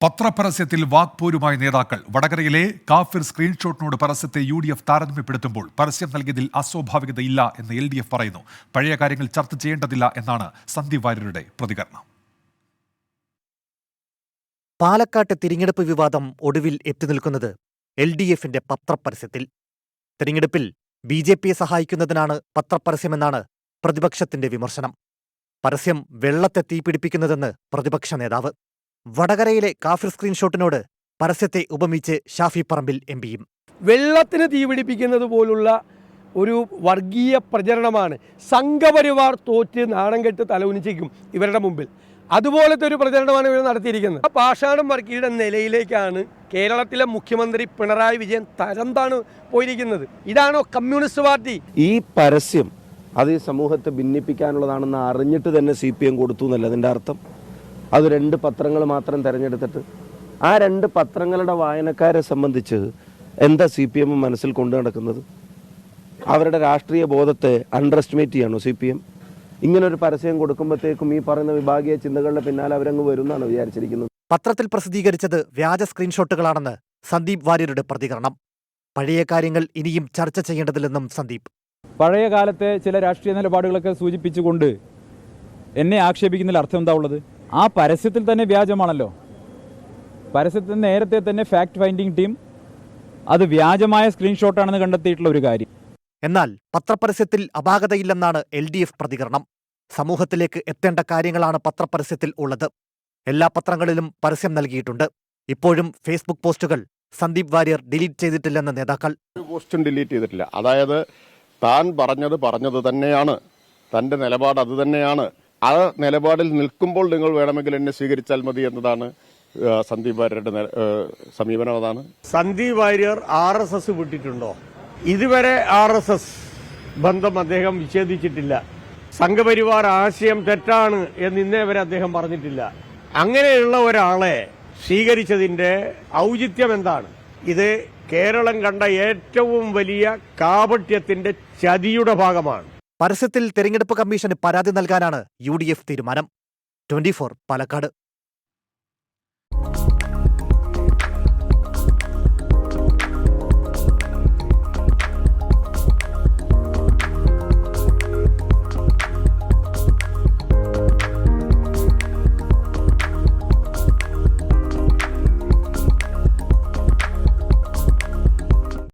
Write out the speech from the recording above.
പത്രപരസ്യത്തിൽ വാക്പോരുമായ നേതാക്കൾ. വടകരയിലെ കാഫിർ സ്ക്രീൻഷോട്ടിനോട് പരസ്യത്തെ UDF താരതമ്യപ്പെടുത്തുമ്പോൾ പരസ്യം നൽകിയതിൽ അസ്വാഭാവികതയില്ല എന്ന് LDF പറയുന്നു. പഴയ കാര്യങ്ങൾ ചർച്ച ചെയ്യേണ്ടതില്ല എന്നാണ് സന്ദീപ് വാര്യരുടെ പ്രതികരണം. പാലക്കാട്ട് തിരഞ്ഞെടുപ്പ് വിവാദം ഒടുവിൽ എത്തിനിൽക്കുന്നത് LDFന്റെ പത്രപരസ്യത്തിൽ. തിരഞ്ഞെടുപ്പിൽ BJPയെ സഹായിക്കുന്നതിനാണ് പത്രപരസ്യമെന്നാണ് പ്രതിപക്ഷത്തിന്റെ വിമർശനം. പരസ്യം വെള്ളത്തെ തീപിടിപ്പിക്കുന്നതെന്ന് പ്രതിപക്ഷ നേതാവ്. വടകരയിലെ കാഫിർ സ്ക്രീൻഷോട്ടിനോട് പരസ്യത്തെ ഉപമിച്ച് ഷാഫി പറമ്പിൽ MPയും. വെള്ളത്തിന് തീപിടിപ്പിക്കുന്നത് പോലുള്ള ഒരു വർഗീയ പ്രചരണമാണ്. സംഘപരിവാർ തോറ്റ് നാണം കെട്ട് തലകുനിച്ചിരിക്കും ഇവരുടെ മുമ്പിൽ. അതുപോലത്തെ ഒരു പ്രചരണമാണ് ഇവർ നടത്തിയിരിക്കുന്നത്. പാഷാണം വർക്കിയുടെ നിലയിലേക്കാണ് കേരളത്തിലെ മുഖ്യമന്ത്രി പിണറായി വിജയൻ തരംതാണ് പോയിരിക്കുന്നത്. ഇതാണോ കമ്മ്യൂണിസ്റ്റ് പാർട്ടി? ഈ പരസ്യം അത് ഈ സമൂഹത്തെ ഭിന്നിപ്പിക്കാനുള്ളതാണെന്ന് അറിഞ്ഞിട്ട് തന്നെ CPM കൊടുത്തു എന്നല്ല അതിൻ്റെ അർത്ഥം. അത് 2 പത്രങ്ങൾ മാത്രം തിരഞ്ഞെടുത്തിട്ട് ആ 2 പത്രങ്ങളുടെ വായനക്കാരെ സംബന്ധിച്ച് എന്താ CPM മനസ്സിൽ കൊണ്ടു നടക്കുന്നത്? അവരുടെ രാഷ്ട്രീയ ബോധത്തെ അണ്ടർ എസ്റ്റിമേറ്റ് ചെയ്യണോ CPM? ഇങ്ങനൊരു പരസ്യം കൊടുക്കുമ്പോഴത്തേക്കും ഈ പറയുന്ന വിഭാഗീയ ചിന്തകളുടെ പിന്നാലെ അവരങ്ങ് വരുമെന്നാണ് വിചാരിച്ചിരിക്കുന്നത്. പത്രത്തിൽ പ്രസിദ്ധീകരിച്ചത് വ്യാജ സ്ക്രീൻഷോട്ടുകളാണെന്ന് സന്ദീപ് വാര്യരുടെ പ്രതികരണം. പഴയ കാര്യങ്ങൾ ഇനിയും ചർച്ച ചെയ്യേണ്ടതില്ലെന്നും സന്ദീപ്. പഴയ കാലത്തെ ചില രാഷ്ട്രീയ നിലപാടുകളൊക്കെ സൂചിപ്പിച്ചുകൊണ്ട് എന്നെ ആക്ഷേപിക്കുന്നതിൽ അർത്ഥം എന്താ ഉള്ളത്? ആ പരസ്യത്തിൽ തന്നെ വ്യാജമാണല്ലോ. പരസ്യത്തിൽ നേരത്തെ തന്നെ ഫാക്ട് ഫൈൻഡിംഗ് ടീം അത് വ്യാജമായ സ്ക്രീൻഷോട്ടാണെന്ന് കണ്ടെത്തിയിട്ടുള്ള ഒരു കാര്യം. എന്നാൽ പത്രപരസ്യത്തിൽ അപാകതയില്ലെന്നാണ് LDF പ്രതികരണം. സമൂഹത്തിലേക്ക് എത്തേണ്ട കാര്യങ്ങളാണ് പത്രപരസ്യത്തിൽ ഉള്ളത്. എല്ലാ പത്രങ്ങളിലും പരസ്യം നൽകിയിട്ടുണ്ട്. ഇപ്പോഴും ഫേസ്ബുക്ക് പോസ്റ്റുകൾ സന്ദീപ് വാര്യർ ഡിലീറ്റ് ചെയ്തിട്ടില്ലെന്ന് നേതാക്കൾ. ഒരു പോസ്റ്റും ഡിലീറ്റ് ചെയ്തിട്ടില്ല. അതായത് താൻ പറഞ്ഞത് തന്നെയാണ്, തൻ്റെ നിലപാട് അത് തന്നെയാണ്. ആ നിലപാടിൽ നിൽക്കുമ്പോൾ നിങ്ങൾ വേണമെങ്കിൽ എന്നെ സ്വീകരിച്ചാൽ മതി എന്നതാണ് സന്ദീപ് വാര്യരുടെ സമീപനം. അതാണ്. സന്ദീപ് വാര്യർ RSS വിട്ടിട്ടുണ്ടോ? ഇതുവരെ RSS ബന്ധം അദ്ദേഹം വിച്ഛേദിച്ചിട്ടില്ല. സംഘപരിവാർ ആശയം തെറ്റാണ് എന്ന് ഇന്നേ വരെ അദ്ദേഹം പറഞ്ഞിട്ടില്ല. അങ്ങനെയുള്ള ഒരാളെ സ്വീകരിച്ചതിന്റെ ഔചിത്യം എന്താണ്? ഇത് കേരളം കണ്ട ഏറ്റവും വലിയ കാപട്യത്തിന്റെ ചതിയുടെ ഭാഗമാണ്. പരസ്യത്തിൽ തെരഞ്ഞെടുപ്പ് കമ്മീഷന് പരാതി നൽകാനാണ് UDF തീരുമാനം. 24 പാലക്കാട്.